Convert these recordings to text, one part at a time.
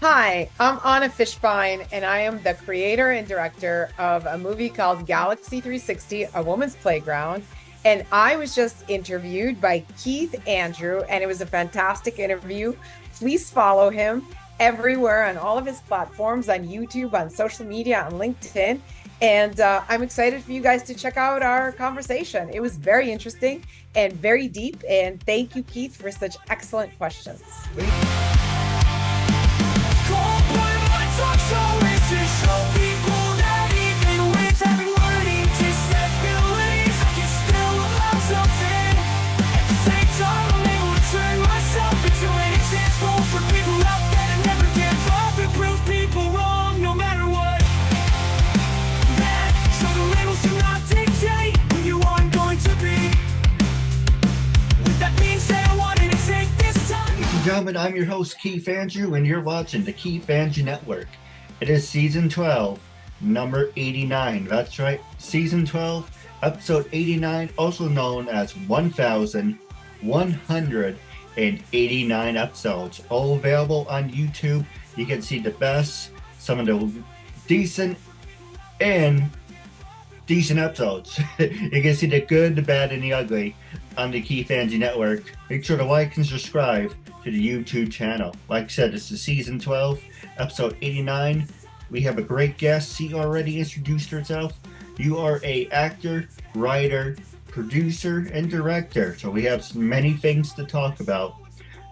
Hi, I'm Anna Fishbeyn, and I am the creator and director of a movie called Galaxy 360, A Woman's Playground. And I was just interviewed by Keith Andrew, and it was a fantastic interview. Please follow him everywhere on all of his platforms, on YouTube, on social media, on LinkedIn. And I'm excited for you guys to check out our conversation. It was very interesting and very deep. And thank you, Keith, for such excellent questions. Gentlemen, I'm your host Keith Andrew, and you're watching the Keith Andrew Network. It is season 12, number 89. That's right, season 12, episode 89, also known as 1,189 episodes, all available on YouTube. You can see the best, some of the decent episodes. You can see the good, the bad, and the ugly on the Keith Andrew Network. Make sure to like and subscribe to the YouTube channel. Like I said, this is season 12, episode 89. We have a great guest. She already introduced herself. You are an actor, writer, producer, and director. So we have many things to talk about.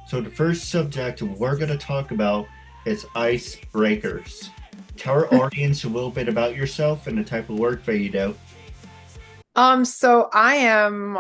So the first subject we're going to talk about is icebreakers. Tell our audience a little bit about yourself and the type of work that you do. So I am,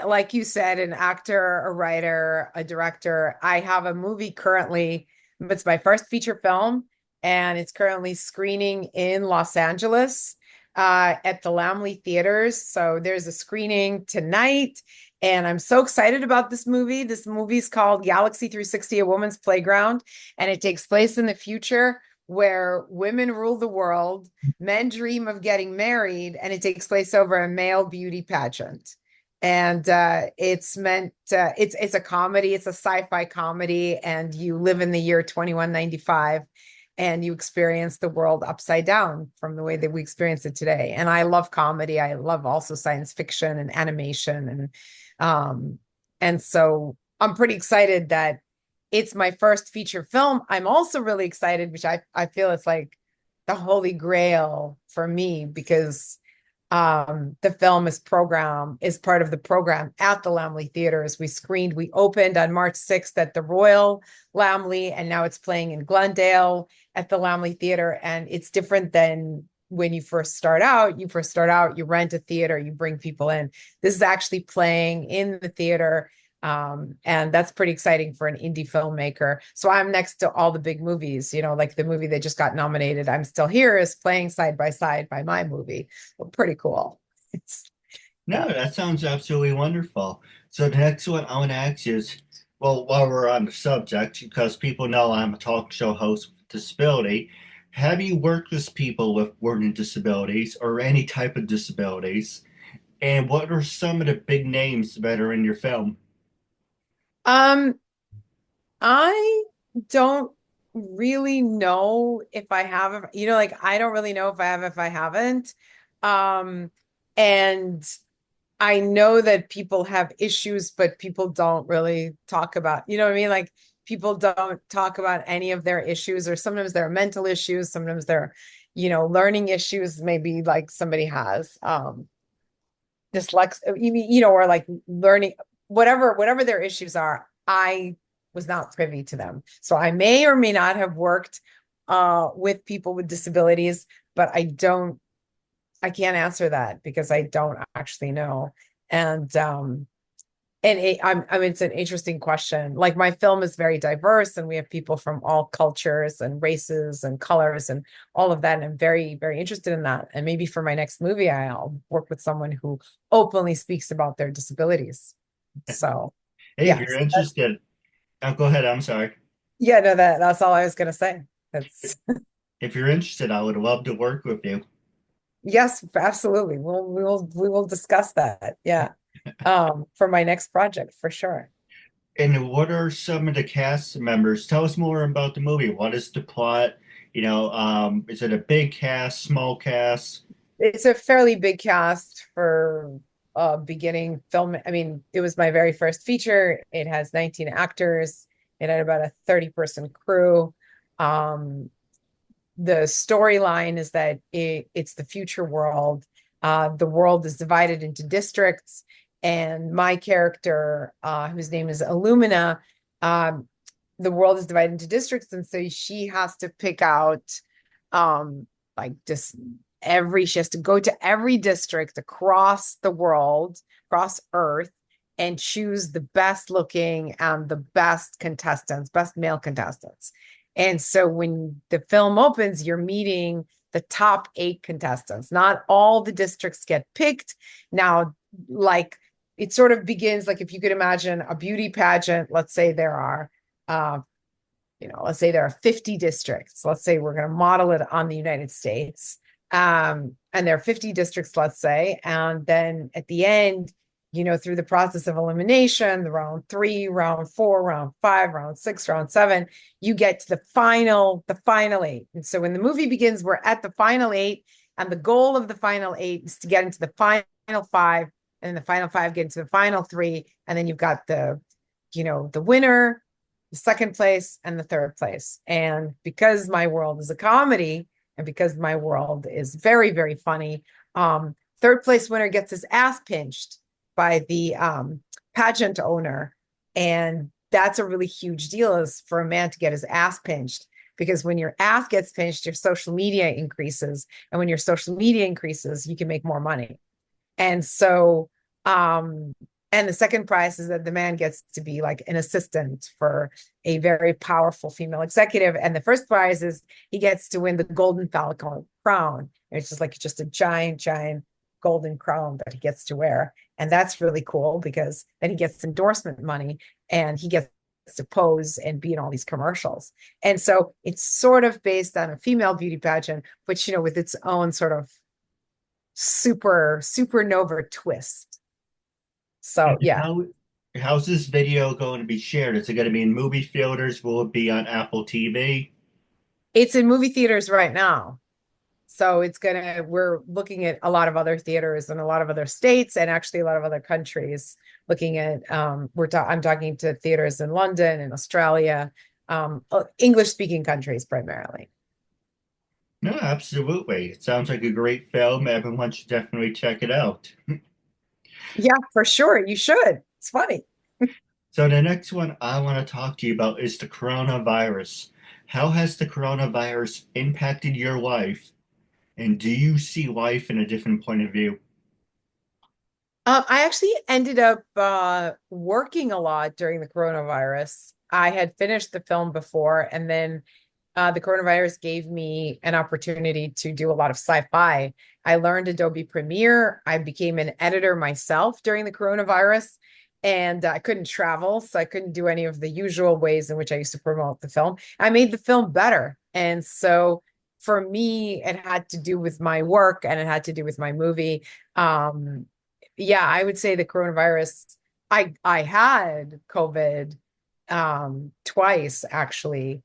like you said, an actor, a writer, a director. I have a movie currently. It's my first feature film, and it's currently screening in Los Angeles at the Lamley Theaters. So there's a screening tonight, and I'm so excited about this movie. This movie's called Galaxy 360, A Woman's Playground, and it takes place in the future where women rule the world, men dream of getting married, and it takes place over a male beauty pageant. And it's a comedy, it's a sci-fi comedy, and you live in the year 2195 and you experience the world upside down from the way that we experience it today. And I love comedy. I love also science fiction and animation. And so I'm pretty excited that it's my first feature film. I'm also really excited, which I feel it's like the holy grail for me, because the film is part of the program at the Lamley Theaters. We opened on March 6th at the Royal Lamley, and now it's playing in Glendale at the Lamley Theater. And it's different than when you first start out. You rent a theater, you bring people in. This is actually playing in the theater. And that's pretty exciting for an indie filmmaker. So I'm next to all the big movies, like the movie that just got nominated, I'm Still Here, is playing side by side by my movie. Well, pretty cool. That sounds absolutely wonderful. So the next one I want to ask you is, well, while we're on the subject, because people know I'm a talk show host with disability, have you worked with people with learning disabilities or any type of disabilities? And what are some of the big names that are in your film? I don't really know if I have, I don't really know if I have, if I haven't. And I know that people have issues, but people don't really talk about, you know what I mean? Like, people don't talk about any of their issues, or sometimes they're mental issues, sometimes they're, learning issues. Maybe like somebody has, dyslexia, or like learning, whatever their issues are. I was not privy to them. So I may or may not have worked with people with disabilities, but I can't answer that because I don't actually know. And it's an interesting question. Like, my film is very diverse, and we have people from all cultures and races and colors and all of that. And I'm very, very interested in that. And maybe for my next movie, I'll work with someone who openly speaks about their disabilities. So, Hey, yeah. if you're interested, go ahead. I'm sorry. Yeah, no, that's all I was going to say. If you're interested, I would love to work with you. Yes, absolutely. We will discuss that. Yeah. For my next project, for sure. And what are some of the cast members? Tell us more about the movie. What is the plot? Is it a big cast, small cast? It's a fairly big cast for beginning film. I mean, it was my very first feature. It has 19 actors. It had about a 30-person crew. Um, the storyline is that it's the future world. The world is divided into districts, and my character, whose name is Illumina, um, the world is divided into districts, and so she has to pick out, like just she has to go to every district across the world, across Earth, and choose the best looking and the best contestants, best male contestants. And so when the film opens, you're meeting the top 8 contestants. Not all the districts get picked. Now, like it sort of begins like if you could imagine a beauty pageant, let's say there are uh, let's say there are 50 districts. Let's say we're going to model it on the United States. And there are 50 districts, let's say. And then at the end, through the process of elimination, the round 3, round 4, round 5, round 6, round 7, you get to the final 8. And so when the movie begins, we're at the final 8. And the goal of the final 8 is to get into the final 5. And then the final 5 get into the final 3. And then you've got the winner, the second place, and the third place. And because my world is a comedy, and because my world is very, very funny, third place winner gets his ass pinched by the pageant owner. And that's a really huge deal, is for a man to get his ass pinched, because when your ass gets pinched, your social media increases. And when your social media increases, you can make more money. And so, and the second prize is that the man gets to be like an assistant for a very powerful female executive. And the first prize is he gets to win the Golden Falcon crown. It's just a giant, giant golden crown that he gets to wear. And that's really cool, because then he gets endorsement money and he gets to pose and be in all these commercials. And so it's sort of based on a female beauty pageant, but with its own sort of supernova twist. So And yeah, how's this video going to be shared? Is it going to be in movie theaters? Will it be on Apple TV? it's in movie theaters right now. So we're looking at a lot of other theaters in a lot of other states, and actually a lot of other countries. Looking at I'm talking to theaters in London and Australia, English speaking countries primarily. No, absolutely. It sounds like a great film. Everyone should definitely check it out. Yeah, for sure. You should. It's funny. So the next one I want to talk to you about is the coronavirus. How has the coronavirus impacted your life? And do you see life in a different point of view? I actually ended up working a lot during the coronavirus. I had finished the film before, and then the coronavirus gave me an opportunity to do a lot of sci-fi. I learned Adobe Premiere. I became an editor myself during the coronavirus, and I couldn't travel, so I couldn't do any of the usual ways in which I used to promote the film. I made the film better. And so for me, it had to do with my work and it had to do with my movie. Yeah, I would say the coronavirus, I had COVID twice actually.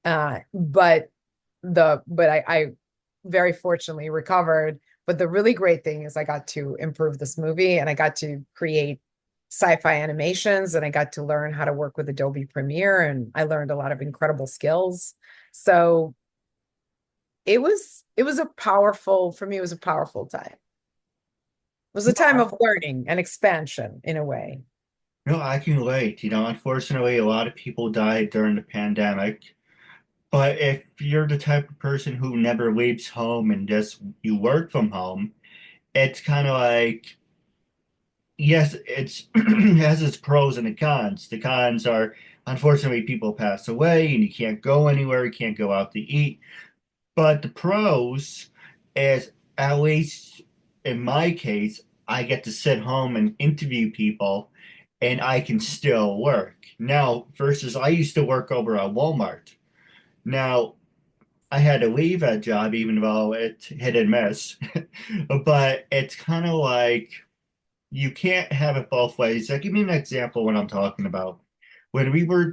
But I very fortunately recovered. But the really great thing is I got to improve this movie, and I got to create sci-fi animations, and I got to learn how to work with Adobe Premiere, and I learned a lot of incredible skills. So it was a powerful, for me, it was a powerful time. It was a time of learning and expansion in a way. No, I can relate. Unfortunately, a lot of people died during the pandemic. But if you're the type of person who never leaves home and just you work from home, it's kind of like, yes, it has its pros and the cons. The cons are, unfortunately, people pass away and you can't go anywhere, you can't go out to eat. But the pros is, at least in my case, I get to sit home and interview people and I can still work. Now, versus I used to work over at Walmart. Now, I had to leave that job even though it hit and miss. But it's kind of like you can't have it both ways. Like, give me an example what I'm talking about. when we were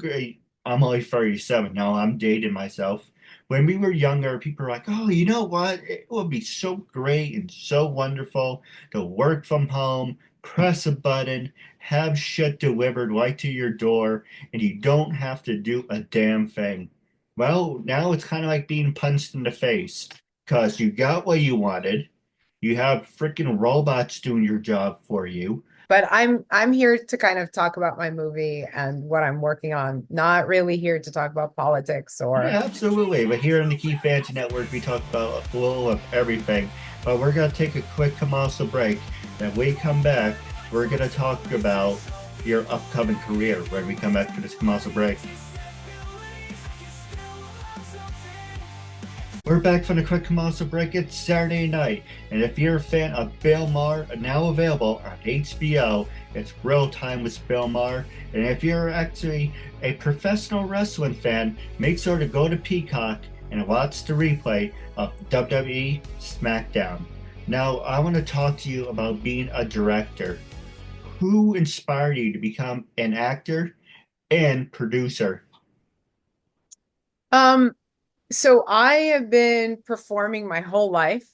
I'm only 37 now, I'm dating myself. When we were younger, people were like, oh, you know what? It would be so great and so wonderful to work from home, press a button, have shit delivered right to your door, and you don't have to do a damn thing. Well, now it's kind of like being punched in the face because you got what you wanted. You have freaking robots doing your job for you. But I'm here to kind of talk about my movie and what I'm working on, not really here to talk about politics or Yeah, absolutely. But here on the Key Fancy Network, we talk about a little of everything. But we're going to take a quick commercial break. Then we come back, we're going to talk about your upcoming career when we come back for this commercial break. We're back from the quick commercial break. It's Saturday night, and if you're a fan of Bill Maher, now available on HBO, it's Real Time with Bill Maher. And if you're actually a professional wrestling fan, make sure to go to Peacock and watch the replay of WWE SmackDown. Now, I want to talk to you about being a director. Who inspired you to become an actor and producer? um so I have been performing my whole life.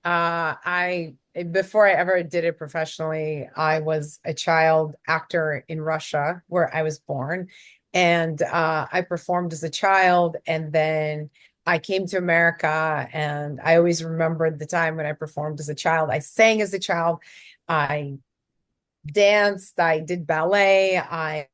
I before I ever did it professionally, I was a child actor in Russia where I was born, and I performed as a child, and then I came to America, and I always remembered the time when I performed as a child. I sang as a child, I danced, I did ballet, I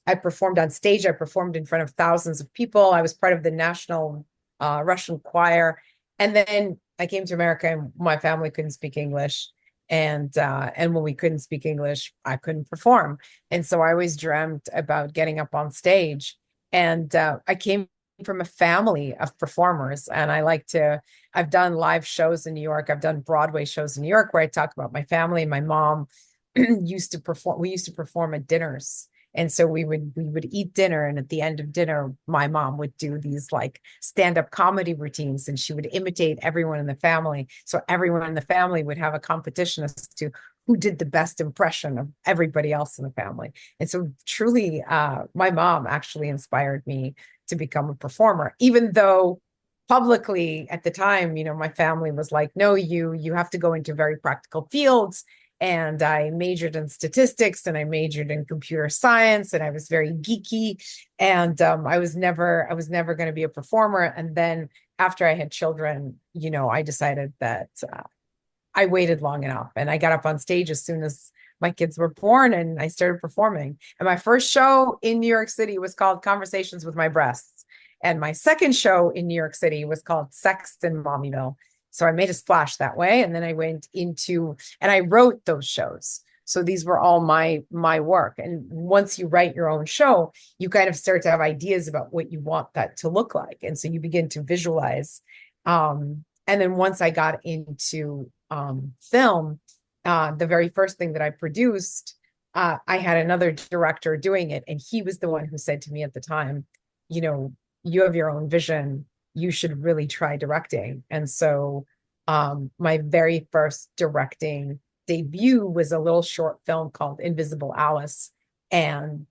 I performed on stage, I performed in front of thousands of people. I was part of the national Russian choir. And then I came to America and my family couldn't speak English. And when we couldn't speak English, I couldn't perform. And so I always dreamt about getting up on stage. And I came from a family of performers, and I've done live shows in New York. I've done Broadway shows in New York where I talk about my family. My mom used to perform, we used to perform at dinners. And so we would eat dinner, and at the end of dinner, my mom would do these like stand-up comedy routines, and she would imitate everyone in the family. So everyone in the family would have a competition as to who did the best impression of everybody else in the family. And so truly, my mom actually inspired me to become a performer, even though publicly at the time, my family was like, no, you have to go into very practical fields. And I majored in statistics, and I majored in computer science, and I was very geeky. And I was never going to be a performer. And then after I had children, I decided that I waited long enough, and I got up on stage as soon as my kids were born, and I started performing. And my first show in New York City was called Conversations with My Breasts. And my second show in New York City was called Sex in Mommyville. So I made a splash that way. And then I went into, and I wrote those shows. So these were all my work. And once you write your own show, you kind of start to have ideas about what you want that to look like. And so you begin to visualize. And then once I got into film, the very first thing that I produced, I had another director doing it. And he was the one who said to me at the time, you have your own vision. You should really try directing. And so my very first directing debut was a little short film called Invisible Alice. And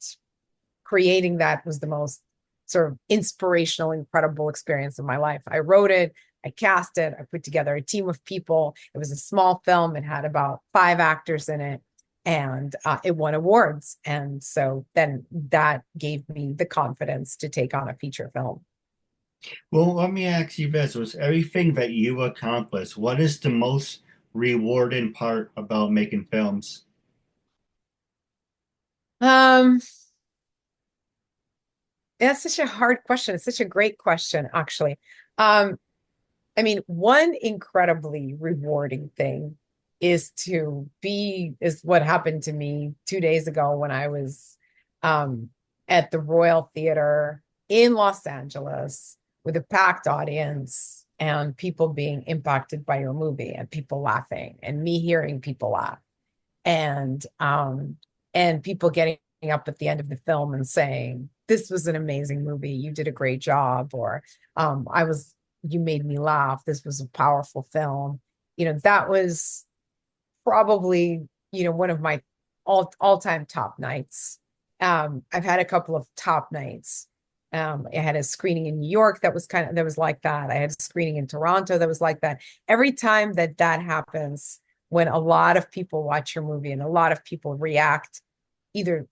creating that was the most sort of inspirational, incredible experience of my life. I wrote it, I cast it, I put together a team of people. It was a small film. It had about 5 actors in it, and it won awards. And so then that gave me the confidence to take on a feature film. Well, let me ask you this. Was everything that you accomplished, what is the most rewarding part about making films? Um, that's such a hard question. It's such a great question, actually. Um, I mean, one incredibly rewarding thing is what happened to me 2 days ago when I was um, at the Royal Theater in Los Angeles with a packed audience and people being impacted by your movie and people laughing and me hearing people laugh and people getting up at the end of the film and saying, "This was an amazing movie. You did a great job," or I was you made me laugh. This was a powerful film. That was probably, one of my all time top nights. I've had a couple of top nights. I had a screening in New York that was like that. I had a screening in Toronto that was like that. Every time that that happens, when a lot of people watch your movie and a lot of people react, either,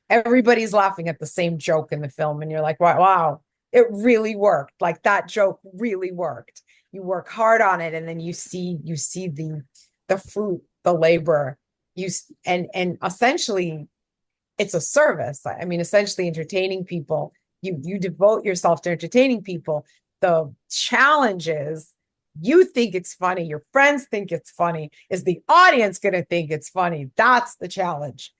everybody's laughing at the same joke in the film, and you're like, wow, wow, it really worked. Like that joke really worked. You work hard on it, and then you see the fruit, the labor. And essentially it's a service. I mean, essentially entertaining people. You devote yourself to entertaining people. The challenge is you think it's funny, your friends think it's funny. Is the audience going to think it's funny? That's the challenge.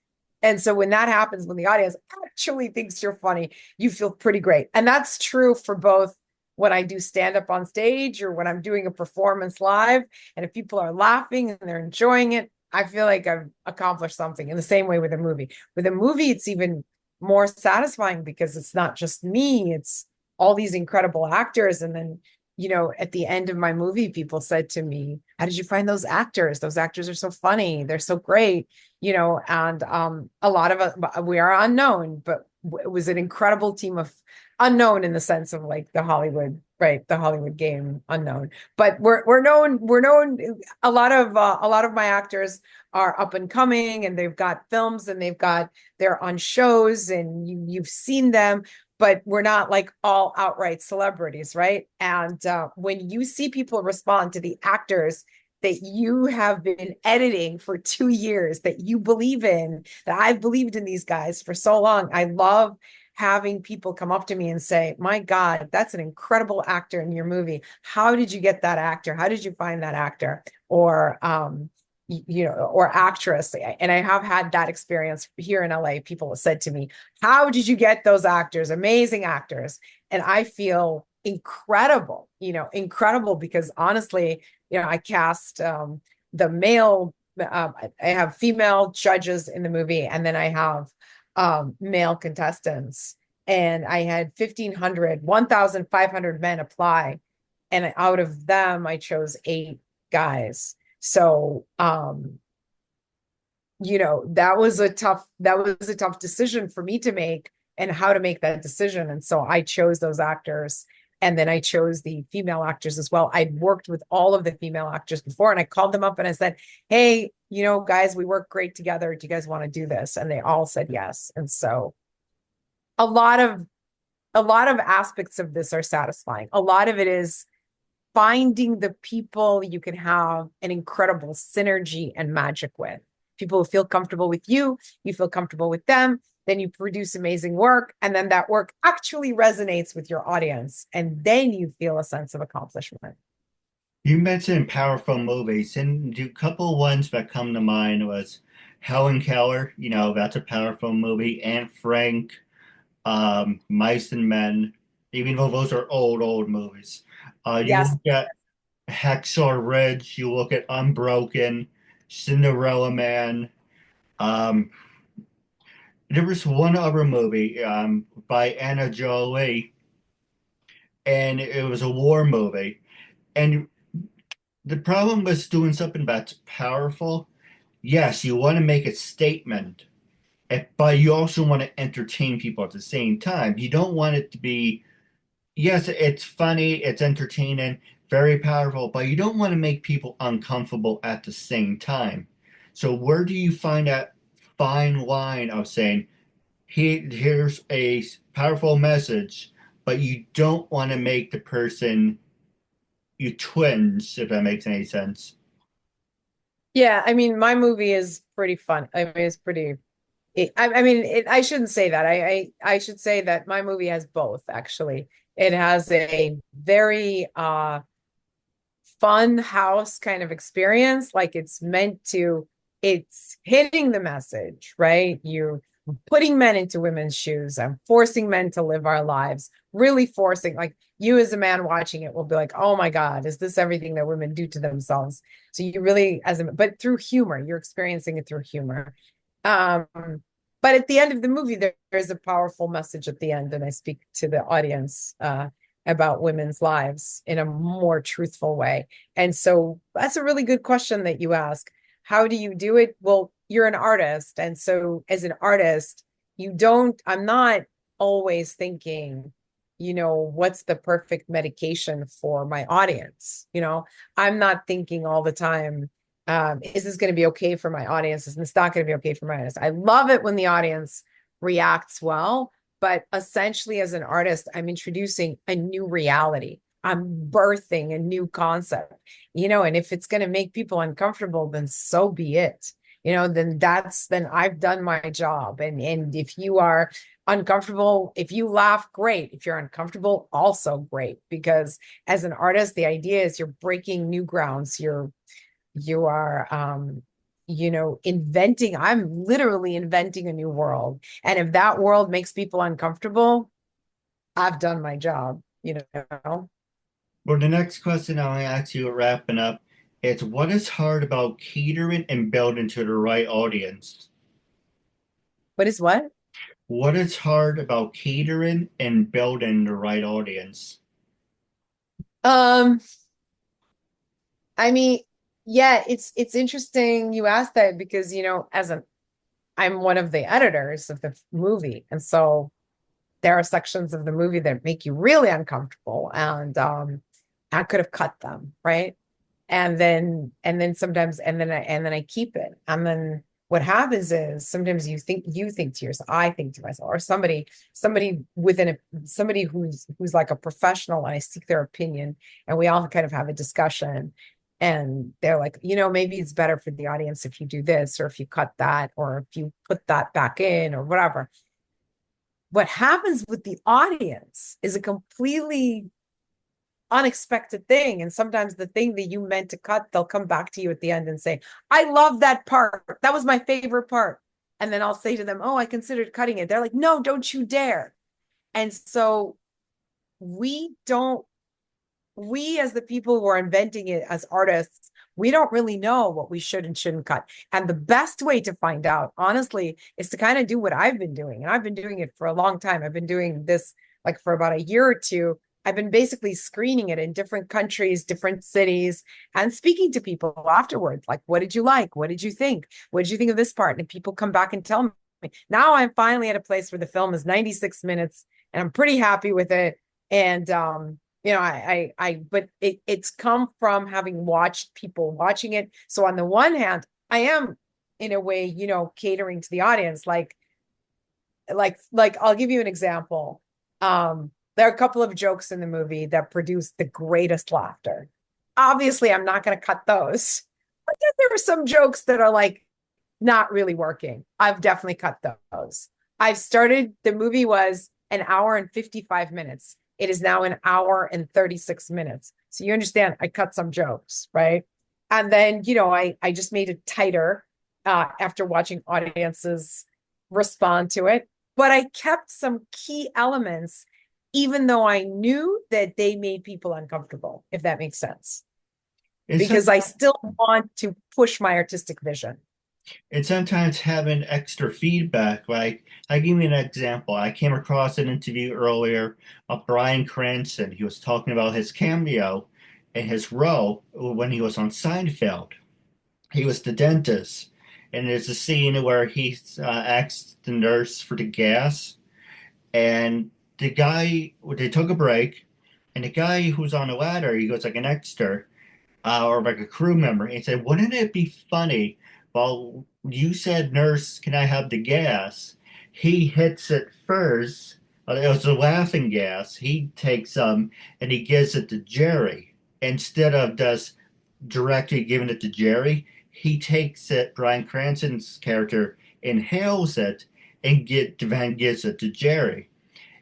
And so when that happens, when the audience actually thinks you're funny, you feel pretty great. And that's true for both when I do stand up on stage or when I'm doing a performance live. And if people are laughing and they're enjoying it, I feel like I've accomplished something. In the same way with a movie. With a movie, it's even more satisfying because it's not just me, it's all these incredible actors. And then, at the end of my movie, people said to me, how did you find those actors? Those actors are so funny. They're so great, and a lot of us, we are unknown, but it was an incredible team of unknown in the sense of like the Hollywood, right? The Hollywood game unknown, but we're known. We're known. A lot of my actors are up and coming, and they've got films, and they're on shows, and you've seen them, but we're not like all outright celebrities, right? And when you see people respond to the actors that you have been editing for 2 years, that you believe in, that I've believed in these guys for so long, I love having people come up to me and say, my God, that's an incredible actor in your movie. How did you get that actor? How did you find that actor? Or, or actress. And I have had that experience here in LA. People have said to me, how did you get those actors? Amazing actors. And I feel incredible because honestly, I cast the male, I have female judges in the movie, and then I have male contestants. And I had 1,500 men apply. And out of them, I chose 8 guys. So, that was a tough decision for me to make, and how to make that decision. And so I chose those actors, and then I chose the female actors as well. I'd worked with all of the female actors before, and I called them up and I said, hey, guys, we work great together. Do you guys want to do this? And they all said yes. And so a lot of aspects of this are satisfying. A lot of it is finding the people you can have an incredible synergy and magic with. People who feel comfortable with you, you feel comfortable with them, then you produce amazing work, and then that work actually resonates with your audience, and then you feel a sense of accomplishment. You mentioned powerful movies, and the couple ones that come to mind was Helen Keller, that's a powerful movie, and Frank, Mice and Men, even though those are old movies. You Yes. look at Hacksaw Ridge, you look at Unbroken, Cinderella Man. Um, there was one other movie by Anna Jolie, and it was a war movie. And the problem with doing something that's powerful, yes, you want to make a statement, but you also want to entertain people at the same time. You don't want it to be, yes, it's funny, it's entertaining, very powerful, but you don't want to make people uncomfortable at the same time. So where do you find that fine line of saying, here's a powerful message, but you don't want to make the person you twins, if that makes any sense? Yeah, I mean, my movie is pretty fun. I mean, it's pretty. I shouldn't say that. I should say that my movie has both. Actually, it has a very fun house kind of experience. Like it's hitting the message, right? You're putting men into women's shoes and forcing men to live our lives, really forcing, like you as a man watching it will be like, oh my God, is this everything that women do to themselves? So you really, but through humor, you're experiencing it through humor. Um, but at the end of the movie, there's a powerful message at the end, and I speak to the audience about women's lives in a more truthful way. And so that's a really good question that you ask. How do you do it? Well, you're an artist. And so as an artist, I'm not always thinking, what's the perfect medication for my audience? I'm not thinking all the time, is this going to be okay for my audience? Is this not going to be okay for my audience? I love it when the audience reacts well, but essentially, as an artist, I'm introducing a new reality. I'm birthing a new concept, and if it's going to make people uncomfortable, then so be it. Then I've done my job. And if you are uncomfortable, if you laugh, great. If you're uncomfortable, also great. Because as an artist, the idea is you're breaking new grounds. You are inventing. I'm literally inventing a new world. And if that world makes people uncomfortable, I've done my job, Well, the next question I'll ask you wrapping up is what is hard about catering and building to the right audience? What is what? What is hard about catering and building the right audience? Um, I mean, yeah, it's interesting you asked that because, I'm one of the editors of the movie. And so there are sections of the movie that make you really uncomfortable. And I could have cut them, right? And then sometimes and then I keep it. And then what happens is sometimes you think to yourself, I think to myself, or somebody within somebody who's like a professional, and I seek their opinion, and we all kind of have a discussion. And they're like, maybe it's better for the audience if you do this, or if you cut that, or if you put that back in, or whatever. What happens with the audience is a completely unexpected thing. And sometimes the thing that you meant to cut, they'll come back to you at the end and say, I love that part. That was my favorite part. And then I'll say to them, oh, I considered cutting it. They're like, no, don't you dare. And so we don't, we as the people who are inventing it as artists, we don't really know what we should and shouldn't cut. And the best way to find out, honestly, is to kind of do what I've been doing. And I've been doing it for a long time. I've been doing this like for about a year or two. I've been basically screening it in different countries, different cities, and speaking to people afterwards. Like, what did you like? What did you think? What did you think of this part? And people come back and tell me. Now I'm finally at a place where the film is 96 minutes and I'm pretty happy with it. And but it's come from having watched people watching it. So on the one hand, I am in a way, catering to the audience. Like I'll give you an example. There are a couple of jokes in the movie that produce the greatest laughter. Obviously, I'm not going to cut those. But then there are some jokes that are like not really working. I've definitely cut those. The movie was an hour and 55 minutes. It is now an hour and 36 minutes. So you understand, I cut some jokes, right? And then, I just made it tighter after watching audiences respond to it. But I kept some key elements, even though I knew that they made people uncomfortable, if that makes sense. It's Because I sometimes, still want to push my artistic vision. it's sometimes having extra feedback. Like, I give you an example. I came across an interview earlier of Bryan Cranston. He was talking about his cameo and his role when he was on Seinfeld. He was the dentist, and there's a scene where he asks the nurse for the gas, and they took a break, and the guy who's on the ladder, he goes like an extra, or like a crew member, and he said, "Wouldn't it be funny? Well, you said, nurse, can I have the gas?" He hits it first. It was a laughing gas. He takes some and he gives it to Jerry instead of just directly giving it to Jerry. He takes it, Bryan Cranston's character inhales it and Van gives it to Jerry.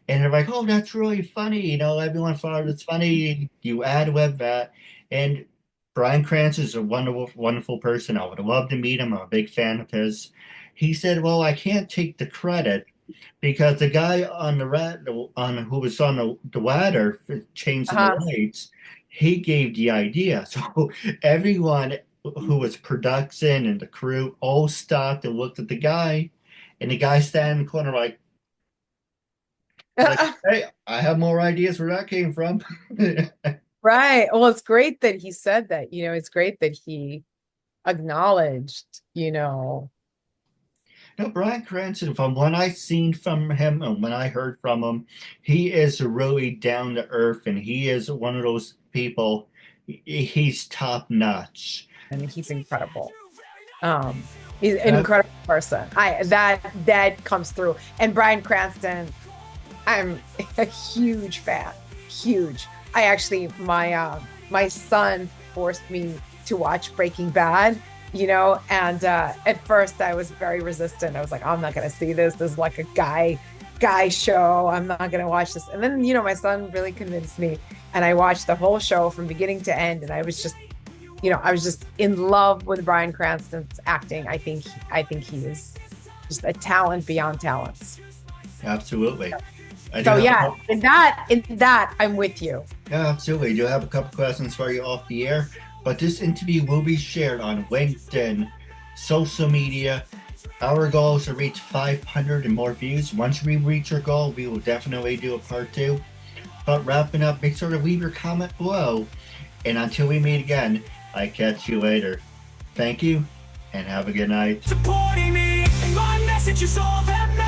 And they're like, oh, that's really funny. Everyone thought it's funny. You ad web that. And Bryan Cranston is a wonderful, wonderful person. I would love to meet him. I'm a big fan of his. He said, well, I can't take the credit because the guy on the on who was on the ladder changing the Uh-huh. lights, he gave the idea. So everyone who was production and the crew all stopped and looked at the guy, and the guy standing in the corner like, hey, I have more ideas where that came from. Right. Well, it's great that he said that. It's great that he acknowledged. Now, Bryan Cranston, from what I've seen from him and when I heard from him, he is really down to earth, and he is one of those people. He's top notch. And he's incredible. He's an incredible person. That comes through. And Bryan Cranston, I'm a huge fan. Huge. I actually my son forced me to watch Breaking Bad, and at first I was very resistant. I was like, I'm not gonna see this. This is like a guy show. I'm not gonna watch this. And then, my son really convinced me, and I watched the whole show from beginning to end, and I was just in love with Bryan Cranston's acting. I think he is just a talent beyond talents. Absolutely. So yeah, in that I'm with you. Yeah, absolutely. I do have a couple questions for you off the air, but this interview will be shared on LinkedIn, social media. Our goal is to reach 500 and more views. Once we reach our goal, we will definitely do a part 2. But wrapping up, make sure to leave your comment below. And until we meet again, I catch you later. Thank you, and have a good night. Supporting me, my message is all that matters.